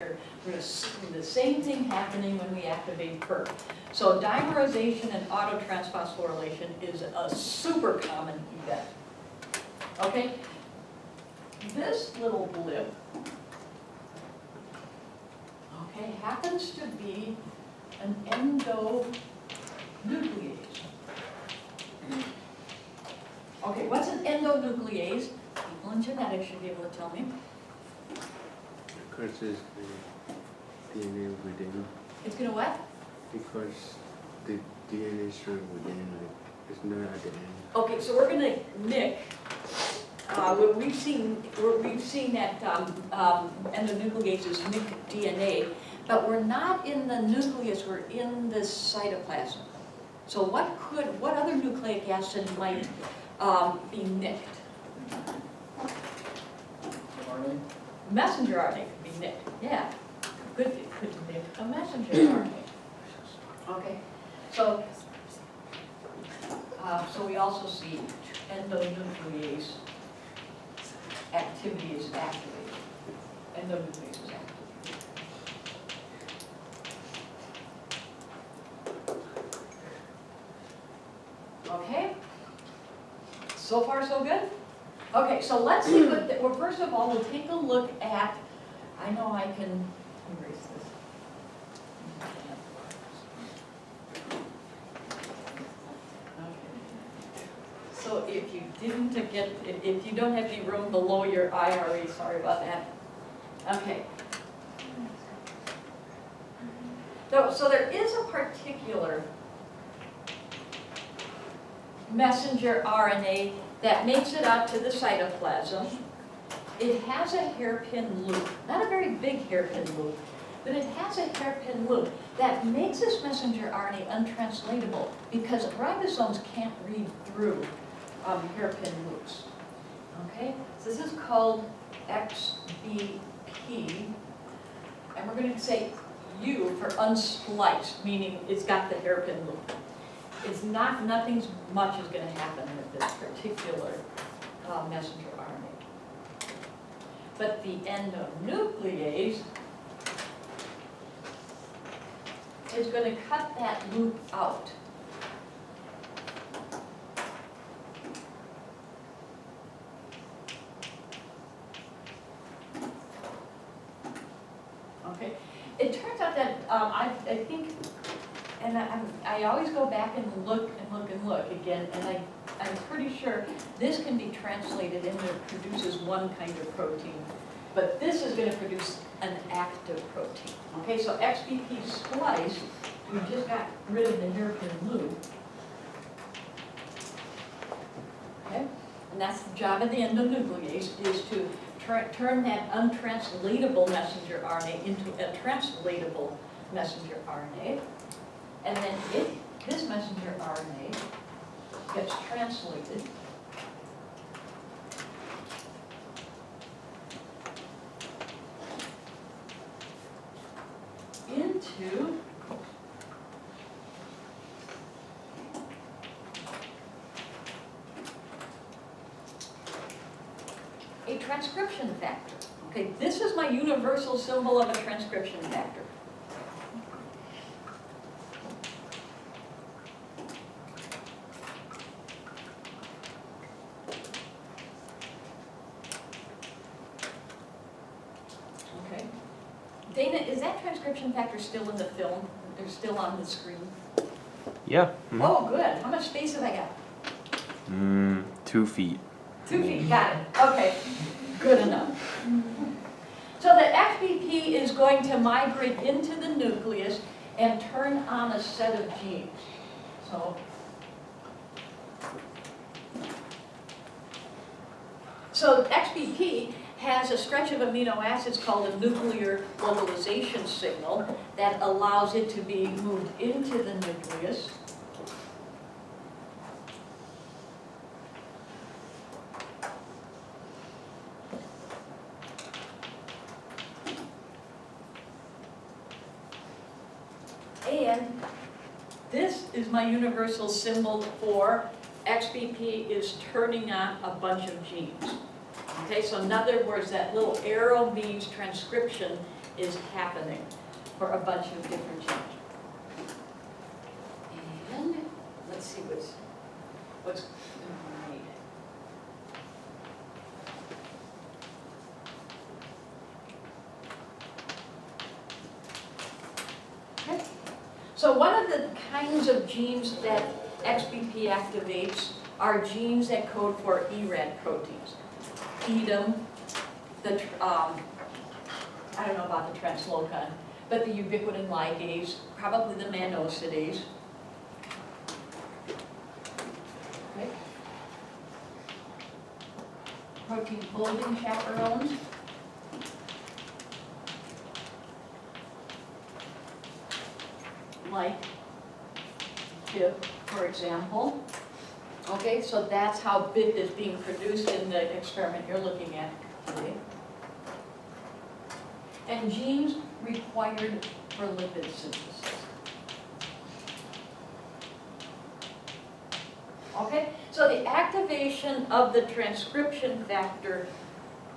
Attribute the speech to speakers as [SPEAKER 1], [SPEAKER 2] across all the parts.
[SPEAKER 1] We're going to see the same thing happening when we activate PERK. So dimerization and autotransphosphorylation is a super common event. Okay? This little blip, okay, happens to be an endonuclease. Okay, what's an endonuclease? People in genetics should be able to tell me.
[SPEAKER 2] Because it's the DNA within.
[SPEAKER 1] It's going to what?
[SPEAKER 2] Because the DNA strand within, like, it's not at the end.
[SPEAKER 1] Okay, so we're going to nick. We've seen that endonucleases nick DNA, but we're not in the nucleus. We're in the cytoplasm. So what other nucleic acid might be nicked?
[SPEAKER 3] RNA?
[SPEAKER 1] Messenger RNA could be nicked. Yeah, could nick a messenger RNA. Okay, so we also see endonuclease activity is activated. Endonuclease is activated. Okay, so far so good? Okay, so let's see well, first of all, we'll take a look at, I know I can erase this. So if you didn't get, if you don't have any room below your IRE, sorry about that. Okay. So there is a particular messenger RNA that makes it out to the cytoplasm. It has a hairpin loop, not a very big hairpin loop, but it has a hairpin loop that makes this messenger RNA untranslatable because ribosomes can't read through hairpin loops. Okay, so this is called XBP, and we're going to say U for unspliced, meaning it's got the hairpin loop. It's nothing much is going to happen with this particular messenger RNA. But the endonuclease is going to cut that loop out. Okay, it turns out that I think, and I always go back and look again, and I'm pretty sure this can be translated into produces one kind of protein, but this is going to produce an active protein. Okay, so XBP splice, we just got rid of the hairpin loop. Okay, and that's the job of the endonuclease, is to turn that untranslatable messenger RNA into a translatable messenger RNA. And then this messenger RNA gets translated into a transcription factor. Okay, this is my universal symbol of a transcription factor. Okay. Dana, is that transcription factor still in the film? They're still on the screen?
[SPEAKER 4] Yeah.
[SPEAKER 1] Oh, good. How much space have I got?
[SPEAKER 4] 2 feet.
[SPEAKER 1] 2 feet, got it. Okay, good enough. So the XBP is going to migrate into the nucleus and turn on a set of genes. So XBP has a stretch of amino acids called a nuclear localization signal that allows it to be moved into the nucleus. And this is my universal symbol for XBP is turning on a bunch of genes. Okay, so in other words, that little arrow means transcription, is happening for a bunch of different genes. And let's see what's right. Okay. So one of the kinds of genes that XBP activates are genes that code for ERAD proteins. EDM, I don't know about the translocon, but the ubiquitin ligase, probably the mannose. Okay. Protein folding chaperones. Like BIF, for example. Okay, so that's how BIF is being produced in the experiment you're looking at today. And genes required for lipid synthesis. Okay, so the activation of the transcription factor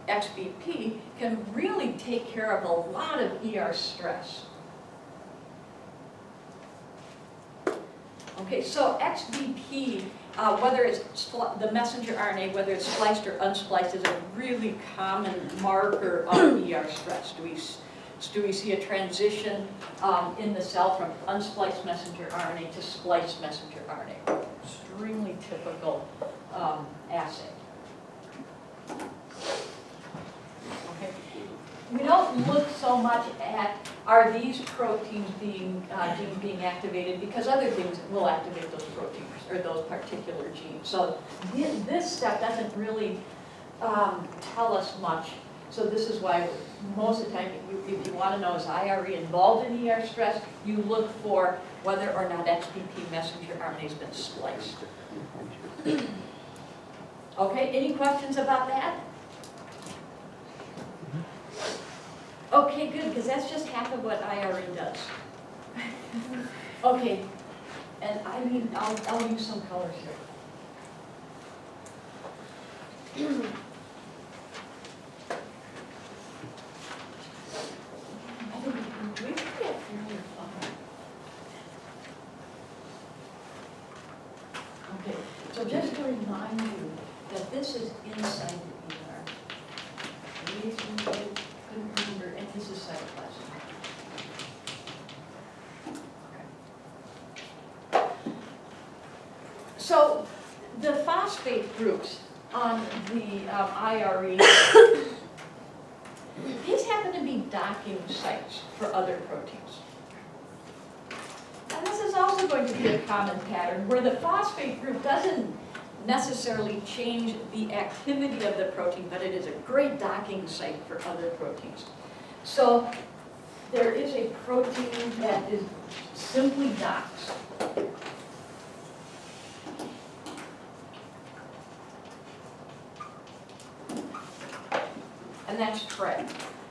[SPEAKER 1] XBP can really take care of a lot of ER stress. Okay, so XBP, whether it's the messenger RNA, whether it's spliced or unspliced, is a really common marker of ER stress. Do we see a transition in the cell from unspliced messenger RNA to spliced messenger RNA? Extremely typical assay. Okay. We don't look so much at are these proteins being activated, because other things will activate those proteins or those particular genes. So this step doesn't really tell us much. So this is why most of the time, if you want to know is IRE involved in ER stress, you look for whether or not XBP messenger RNA has been spliced. Okay, any questions about that? Okay, good, because that's just half of what IRE does. Okay, and I mean, I'll use some colors here. I think we can get really far. Okay, so just to remind you that this is inside the ER. These couldn't remember, and this is cytoplasm. Okay. So the phosphate groups on the IRE, these happen to be docking sites for other proteins. And this is also going to be a common pattern where the phosphate group doesn't necessarily change the activity of the protein, but it is a great docking site for other proteins. So there is a protein that is simply docks. And that's TRAF.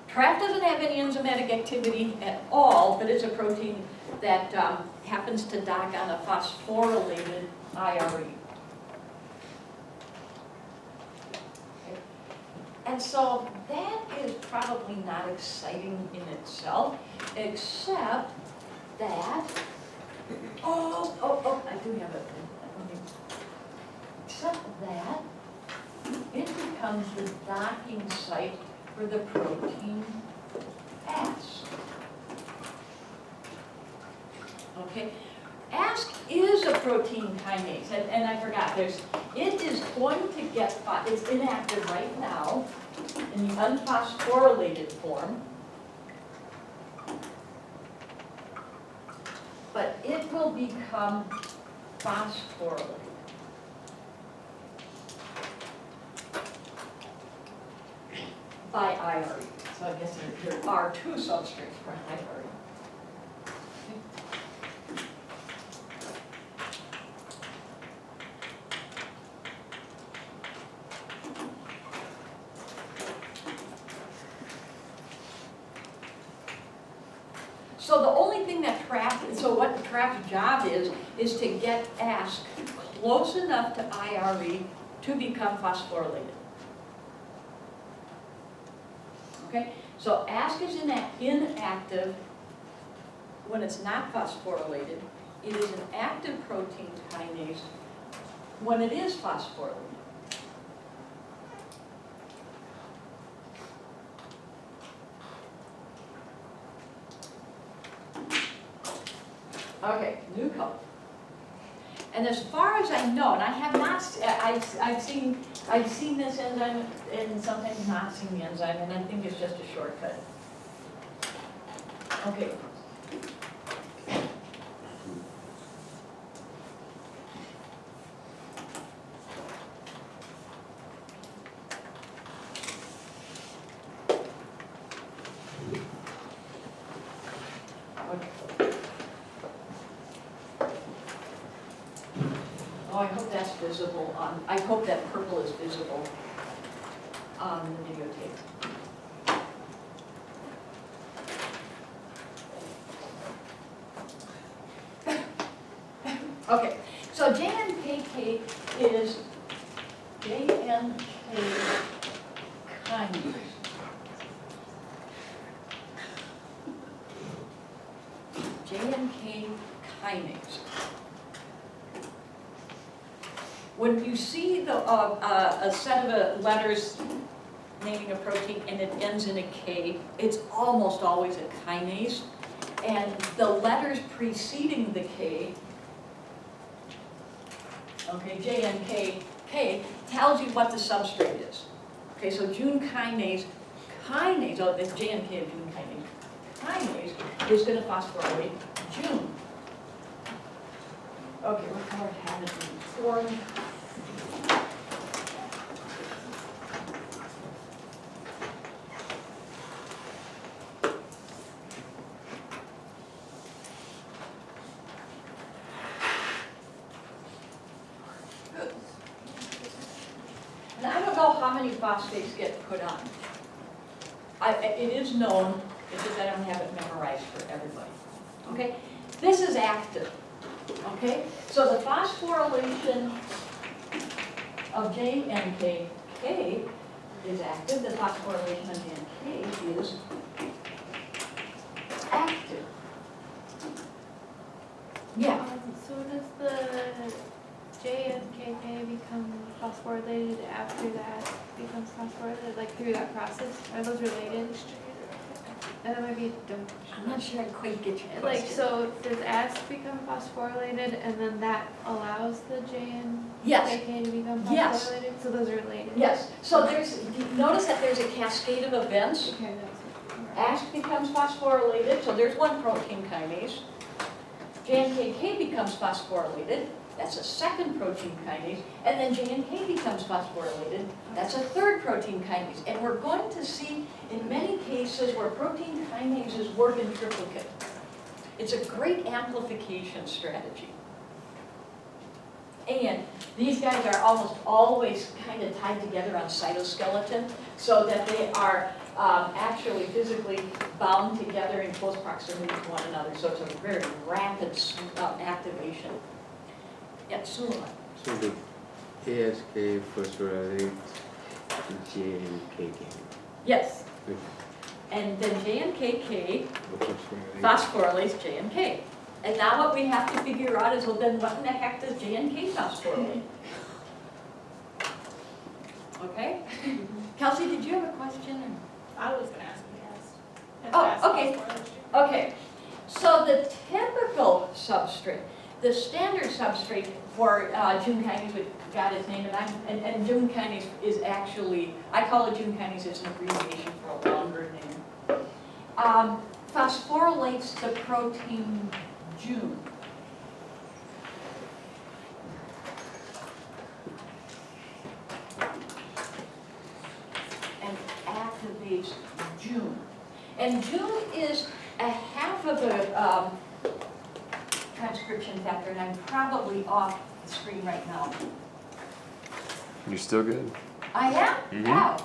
[SPEAKER 1] TRAF doesn't have any enzymatic activity at all, but it's a protein that happens to dock on a phosphorylated IRE. And so that is probably not exciting in itself, except that, I do have it. Except that it becomes the docking site for the protein ASC. Okay, ASC is a protein kinase, and I forgot, it is going to get, it's inactive right now in the unphosphorylated form, but it will become phosphorylated. By IRE. So I guess there are two substrates for IRE. So the only thing that what TRAF's job is to get ASC close enough to IRE to become phosphorylated. Okay, So ASC is inactive when it's not phosphorylated. It is an active protein kinase when it is phosphorylated. Okay, new color. And as far as I know, and I have not, I've seen this enzyme and sometimes not seen the enzyme, and I think it's just a shortcut. Okay. Oh, I hope that's visible on, I hope that purple is visible on the videotape. Okay, so JNKK is JNK kinase. JNK kinase. When you see the, a set of letters naming a protein and it ends in a K, it's almost always a kinase. And the letters preceding the K, okay, JNKK, tells you what the substrate is. Okay, so Jun kinase, oh, this JNK of Jun kinase is going to phosphorylate Jun. Okay, what color had it been formed? And I don't know how many phosphates get put on. It is known, it's just I don't have it memorized for everybody. Okay, this is active. Okay, so the phosphorylation of JNKK is active. The phosphorylation of JNK is active. Yeah.
[SPEAKER 3] So does the JNKK become phosphorylated after that becomes phosphorylated, like through that process? Are those related? And that might be dumb.
[SPEAKER 1] I'm not sure I quite get your
[SPEAKER 3] Like,
[SPEAKER 1] question.
[SPEAKER 3] so does ASC become phosphorylated and then that allows the
[SPEAKER 1] Yes.
[SPEAKER 3] JNKK to become
[SPEAKER 1] Yes.
[SPEAKER 3] phosphorylated? So those are related?
[SPEAKER 1] Yes, so notice that there's a cascade of events.
[SPEAKER 3] Okay, that's
[SPEAKER 1] ASC becomes phosphorylated, so there's one protein kinase. JNKK becomes phosphorylated, that's a second protein kinase. And then JNK becomes phosphorylated, that's a third protein kinase. And we're going to see in many cases where protein kinases work in triplicate. It's a great amplification strategy. And these guys are almost always kind of tied together on cytoskeleton so that they are actually physically bound together in close proximity to one another. So it's a very rapid activation. Yeah, Suleiman.
[SPEAKER 2] So the ASK phosphorylates JNKK.
[SPEAKER 1] Yes.
[SPEAKER 2] Okay.
[SPEAKER 1] And then JNKK
[SPEAKER 2] Phosphorylate.
[SPEAKER 1] phosphorylates JNK. And now what we have to figure out is, well, then what in the heck does JNK phosphorylate? Okay? Kelsey, did you have a question?
[SPEAKER 5] I was gonna ask you guys.
[SPEAKER 1] Oh, okay. Okay, so the typical substrate, the standard substrate for Jun kinase, which got its name, and Jun kinase is actually, I call it Jun kinase, it's an abbreviation for a longer name, phosphorylates the protein Jun. And activates Jun. And Jun is a half of a transcription factor, and I'm probably off the screen right now.
[SPEAKER 4] You're still good.
[SPEAKER 1] I am?
[SPEAKER 4] Mhm.
[SPEAKER 1] Wow.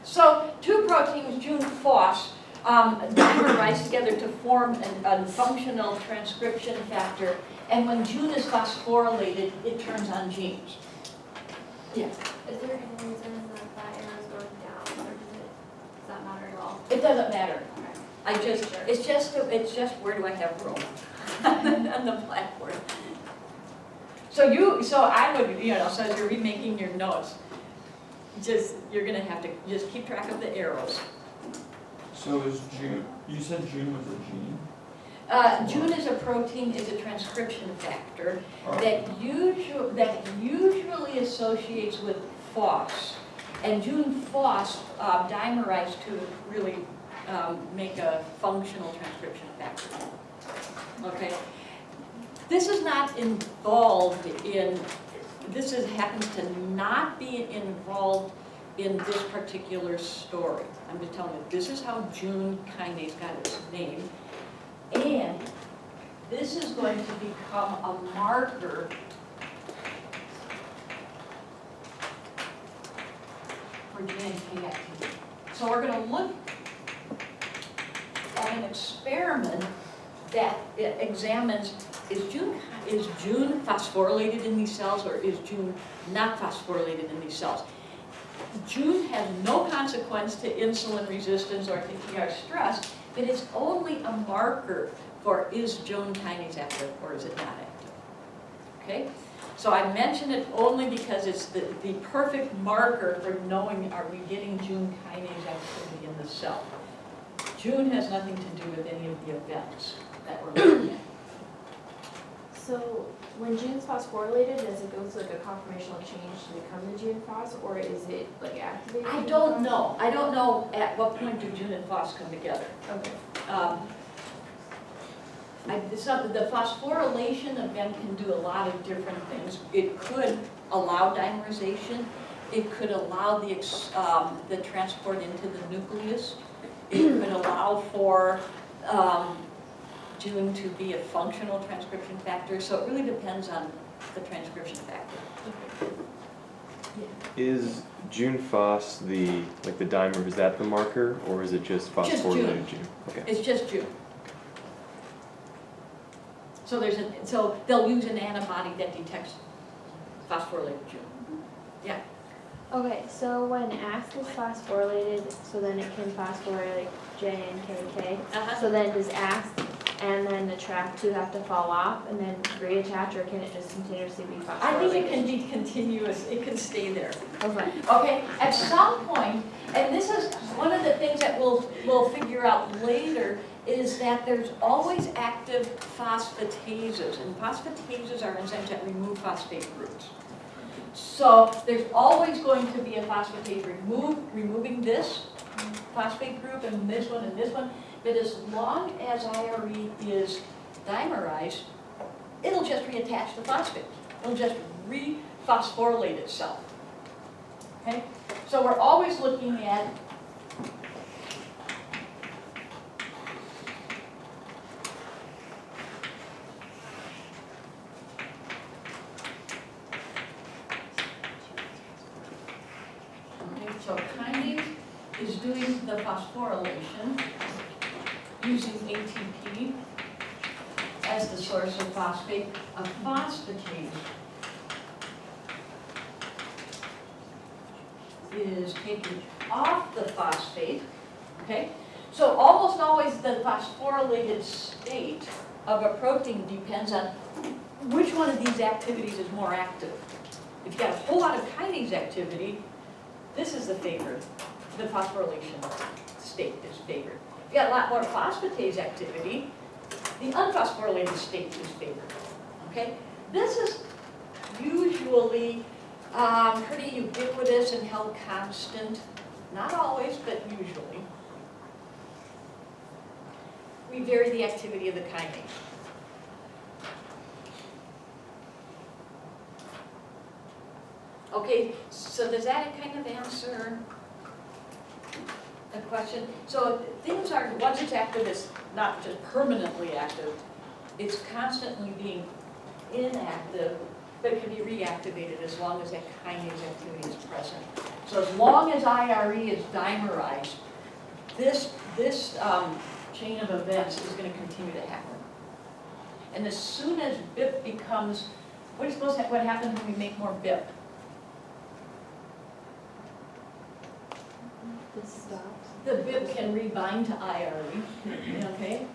[SPEAKER 1] So two proteins, Jun phos, dimerize together to form a functional transcription factor, and when Jun is phosphorylated, it turns on genes. Yeah.
[SPEAKER 3] Is there any reason that that arrow is going down, or does it
[SPEAKER 1] It doesn't matter. It's just where do I have room on the blackboard? So I would, so as you're remaking your notes, you're gonna have to just keep track of the arrows.
[SPEAKER 6] So is June, you said June was a gene?
[SPEAKER 1] June is a protein, is a transcription factor
[SPEAKER 6] Oh,
[SPEAKER 1] that usually associates with FOS. And June FOS dimerized to really make a functional transcription factor. Okay? This is not involved in, happens to not be involved in this particular story. I'm just telling you, this is how June kinase got its name. And this is going to become a marker for GNK activity. So we're going to look at an experiment that examines, is June phosphorylated in these cells, or is June not phosphorylated in these cells? June has no consequence to insulin resistance or to ER stress, but it's only a marker for is June kinase active or is it not active. Okay? So I mention it only because it's the perfect marker for knowing are we getting June kinase activity in the cell. June has nothing to do with any of the events that we're looking at.
[SPEAKER 7] So when June's phosphorylated, does it go through like a conformational change to become the June phos, or is it like activated?
[SPEAKER 1] I don't know. I don't know at what point do June and FOS come together.
[SPEAKER 7] Okay.
[SPEAKER 1] The phosphorylation event can do a lot of different things. It could allow dimerization. It could allow the transport into the nucleus. It could allow for June to be a functional transcription factor. So it really depends on the transcription factor.
[SPEAKER 4] Is June FOS the dimer, is that the marker, or is it just phosphorylated June? Okay.
[SPEAKER 1] It's just June. So they'll use an antibody that detects phosphorylated June. Yeah.
[SPEAKER 7] Okay, so when ASC is phosphorylated, so then it can phosphorylate J and KK.
[SPEAKER 1] Uh-huh.
[SPEAKER 7] So then does ASC and then the TRAC2 have to fall off and then reattach, or can it just continuously be phosphorylated?
[SPEAKER 1] I think it can be continuous. It can stay there.
[SPEAKER 7] Okay.
[SPEAKER 1] Okay, at some point, and this is one of the things that we'll figure out later, is that there's always active phosphatases, and phosphatases are enzymes that remove phosphate groups. So there's always going to be a phosphatase removing this phosphate group and this one and this one, but as long as IRE is dimerized, it'll just reattach the phosphate. It'll just re-phosphorylate itself. Okay? So we're always looking at so kinase is doing the phosphorylation using ATP as the source of phosphate. A phosphatase is taking off the phosphate, okay? So almost always the phosphorylated state of a protein depends on which one of these activities is more active. If you've got a whole lot of kinase activity, this is the favored. The phosphorylation state is favored. If you got a lot more phosphatase activity, the unphosphorylated state is favored. Okay? This is usually pretty ubiquitous and held constant. Not always, but usually. We vary the activity of the kinase. Okay, so does that kind of answer the question? So things are, once it's active, it's not just permanently active, it's constantly being inactive, but it can be reactivated as long as that kinase activity is present. So as long as IRE is dimerized, this chain of events is going to continue to happen. And as soon as BIP becomes, what happens when we make more BIP?
[SPEAKER 7] This stops.
[SPEAKER 1] The BIP can rebind to IRE, okay?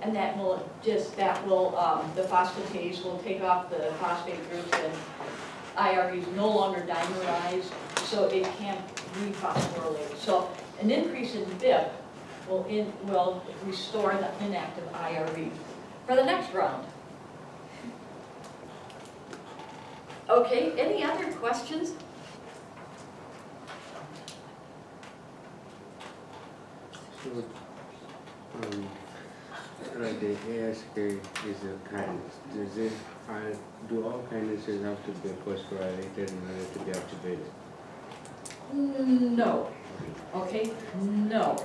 [SPEAKER 1] And that will the phosphatase will take off the phosphate groups and IRE is no longer dimerized, so it can't rephosphorylate. So an increase in BIP will restore the inactive IRE for the next round. Okay, any other questions?
[SPEAKER 2] So, like the ASK is a kinase. Do all kinases have to be phosphorylated in order to be activated?
[SPEAKER 1] No. Okay, no.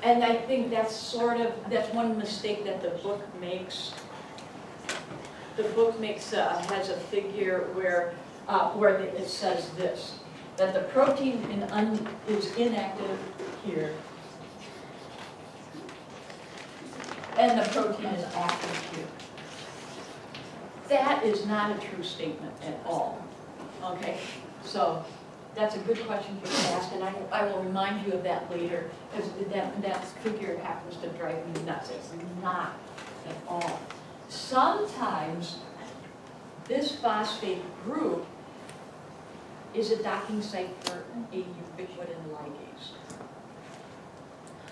[SPEAKER 1] And I think that's one mistake that the book makes. The book has a figure where it says this, that the protein is inactive here, and the protein is active here. That is not a true statement at all, okay? So that's a good question for you to ask, and I will remind you of that later, because that figure happens to drive me nuts. It's not at all. Sometimes this phosphate group is a docking site for a ubiquitin ligase.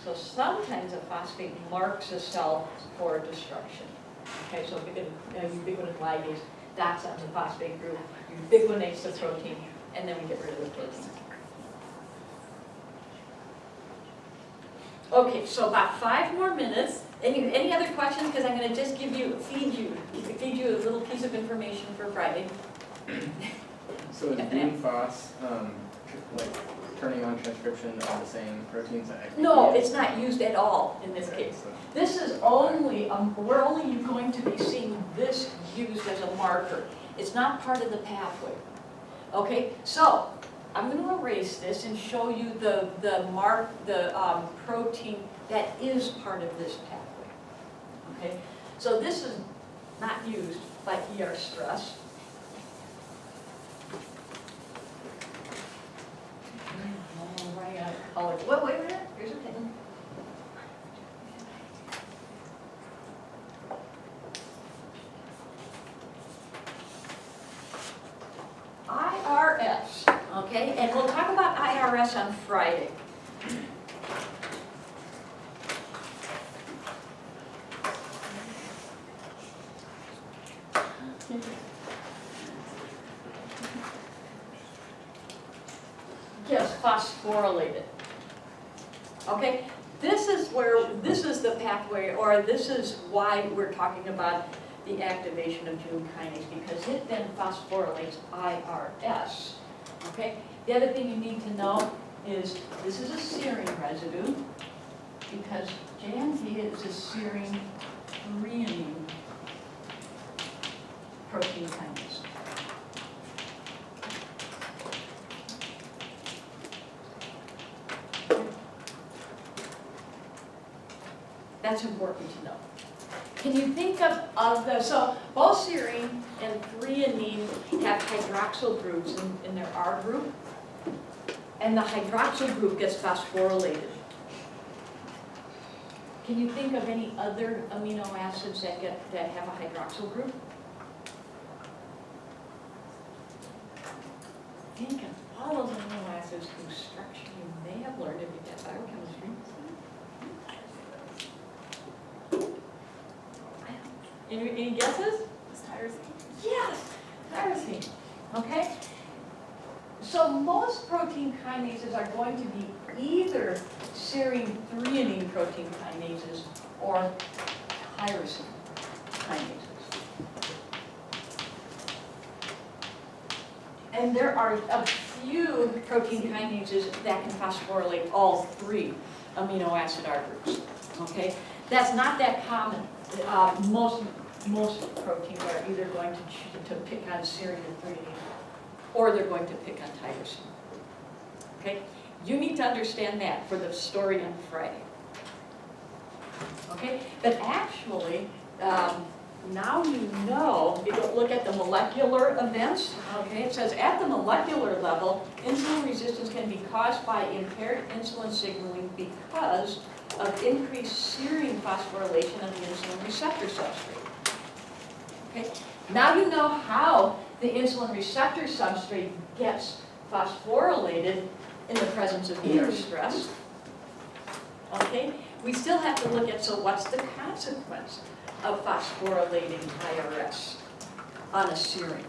[SPEAKER 1] So sometimes a phosphate marks a cell for destruction. Okay, so ubiquitin ligase docks on the phosphate group, ubiquitinates the protein, and then we get rid of the protein. Okay, so about 5 more minutes. Any other questions? Because I'm going to just feed you a little piece of information for Friday.
[SPEAKER 8] So is DUNFOS, like turning on transcription of the same proteins that activate?
[SPEAKER 1] No, it's not used at all in this
[SPEAKER 8] Okay,
[SPEAKER 1] case.
[SPEAKER 8] so-
[SPEAKER 1] This is only, we're only going to be seeing this used as a marker. It's not part of the pathway. Okay, so I'm going to erase this and show you the protein that is part of this pathway. Okay, so this is not used by ER stress. Wait a minute, here's a pen. IRS, okay, and we'll talk about IRS on Friday. Yes, phosphorylated. Okay, this is the pathway, or this is why we're talking about the activation of Jun kinase, because it then phosphorylates IRS. Okay, the other thing you need to know is this is a serine residue, because JNP is a serine threonine protein kinase. That's important to know. Can you think so both serine and threonine have hydroxyl groups in their R group, and the hydroxyl group gets phosphorylated. Can you think of any other amino acids that have a hydroxyl group? Think of all those amino acids whose structure you may have learned if you did biochemistry. Any guesses?
[SPEAKER 5] It's tyrosine.
[SPEAKER 1] Yes, tyrosine. Okay? So most protein kinases are going to be either serine threonine protein kinases or tyrosine kinases. And there are a few protein kinases that can phosphorylate all 3 amino acid R groups. Okay? That's not that common. Most proteins are either going to pick on serine and threonine, or they're going to pick on tyrosine. Okay? You need to understand that for the story on Friday. Okay? But actually, now you know, you go look at the molecular events, okay? It says at the molecular level, insulin resistance can be caused by impaired insulin signaling because of increased serine phosphorylation of the insulin receptor substrate. Okay? Now you know how the insulin receptor substrate gets phosphorylated in the presence of ER stress. Okay? We still have to look at, so what's the consequence of phosphorylating IRS on a serine?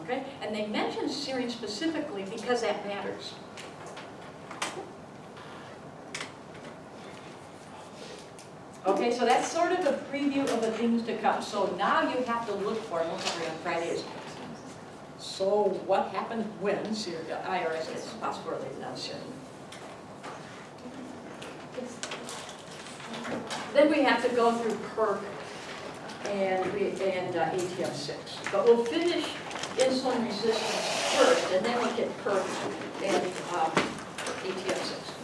[SPEAKER 1] Okay? And they mention serine specifically because that matters. Okay, so that's sort of a preview of the things to come. So now you have to look for, and we'll cover it on Fridays. So what happens when IRS gets phosphorylated on serine? Then we have to go through PERC and ATF6. But we'll finish insulin resistance first, and then we'll get PERC and ATF6.